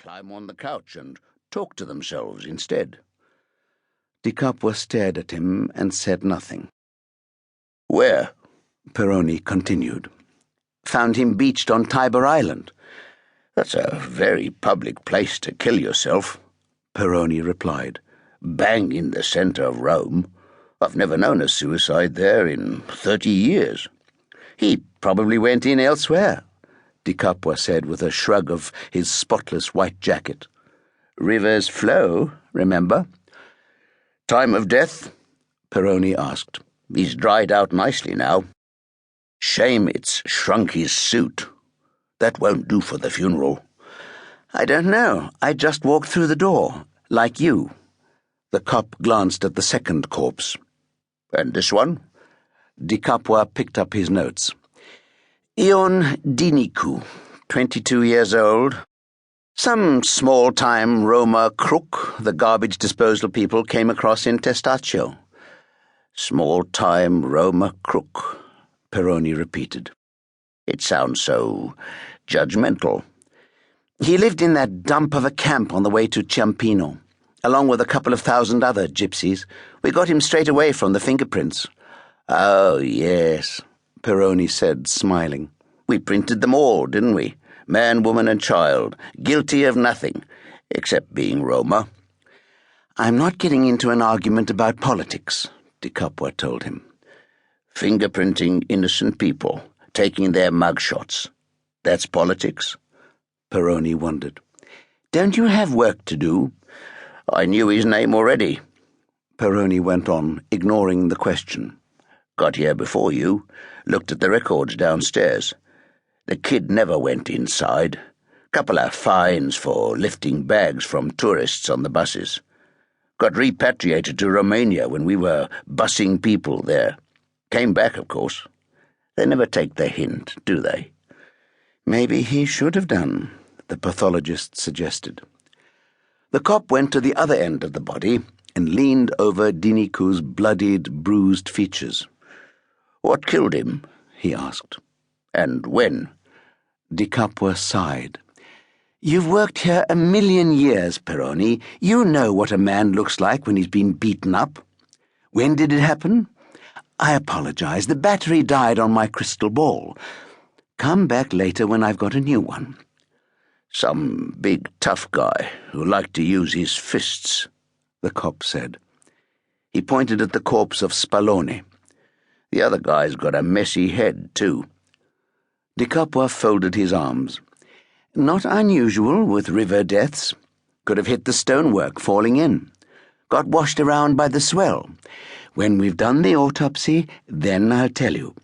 climb on the couch and talk to themselves instead. Ticapua stared at him and said nothing. "Where?" Peroni continued. "Found him beached on Tiber Island." "That's a very public place to kill yourself," Peroni replied. "Bang in the centre of Rome. I've never known a suicide there in 30 years. "He probably went in elsewhere," Ticapua said with a shrug of his spotless white jacket. "Rivers flow, remember?" "Time of death?" Peroni asked. "He's dried out nicely now. Shame it's shrunk his suit. That won't do for the funeral." "I don't know. I just walked through the door, like you." The cop glanced at the second corpse. "And this one?" Ticapua picked up his notes. "Ion Diniku, 22 years old. Some small-time Roma crook the garbage disposal people came across in Testaccio." "Small-time Roma crook," Peroni repeated. "It sounds so judgmental." "He lived in that dump of a camp on the way to Ciampino, along with a couple of thousand other gypsies. We got him straight away from the fingerprints." "Oh, yes," Peroni said, smiling. "We printed them all, didn't we? Man, woman, and child, guilty of nothing, except being Roma." "I'm not getting into an argument about politics," Ticapua told him. "Fingerprinting innocent people, taking their mugshots. That's politics?" Peroni wondered. "Don't you have work to do?" "I knew his name already," Peroni went on, ignoring the question. "Got here before you, looked at the records downstairs. The kid never went inside. Couple of fines for lifting bags from tourists on the buses. Got repatriated to Romania when we were busing people there. Came back, of course. They never take the hint, do they?" "Maybe he should have done," the pathologist suggested. The cop went to the other end of the body and leaned over Diniku's bloodied, bruised features. "What killed him?" he asked. "And when?" Ticapua sighed. "You've worked here 1,000,000 years, Peroni. You know what a man looks like when he's been beaten up. When did it happen? I apologize. The battery died on my crystal ball. Come back later when I've got a new one." "Some big tough guy who liked to use his fists," the cop said. He pointed at the corpse of Spallone. "The other guy's got a messy head, too." Ticapua folded his arms. "Not unusual with river deaths. Could have hit the stonework falling in. Got washed around by the swell. When we've done the autopsy, then I'll tell you."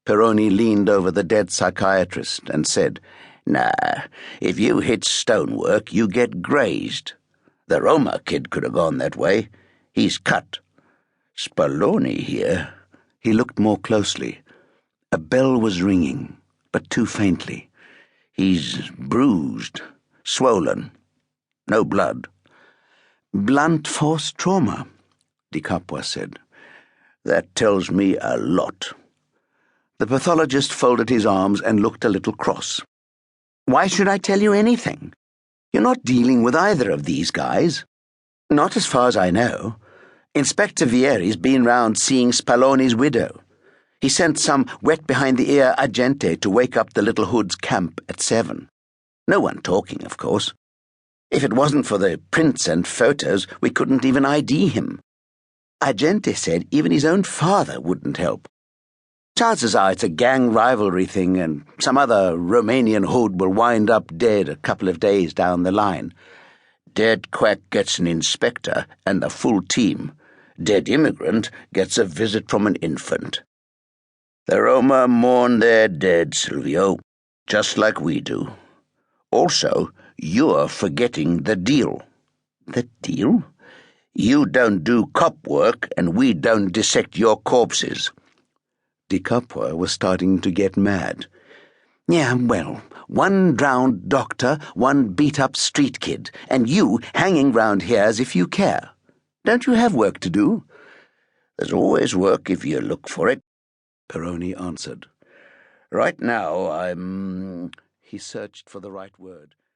Peroni leaned over the dead psychiatrist and said, "Nah, if you hit stonework, you get grazed. The Roma kid could have gone that way. He's cut. Spallone here." He looked more closely. A bell was ringing, but too faintly. "He's bruised, swollen. No blood." "Blunt force trauma," Ticapua said. "That tells me a lot." The pathologist folded his arms and looked a little cross. "Why should I tell you anything? You're not dealing with either of these guys. Not as far as I know. Inspector Vieri's been round seeing Spallone's widow. He sent some wet-behind-the-ear agente to wake up the little hood's camp at 7. No one talking, of course. If it wasn't for the prints and photos, we couldn't even ID him. Agente said even his own father wouldn't help. Chances are it's a gang rivalry thing and some other Romanian hood will wind up dead a couple of days down the line. Dead quack gets an inspector and the full team. Dead immigrant gets a visit from an infant. The Roma mourn their dead, Silvio, just like we do. Also, you're forgetting the deal." "The deal?" "You don't do cop work and we don't dissect your corpses." Ticapua was starting to get mad. "Yeah, well, one drowned doctor, one beat-up street kid, and you hanging round here as if you care. Don't you have work to do?" "There's always work if you look for it," Peroni answered. "Right now, He searched for the right word.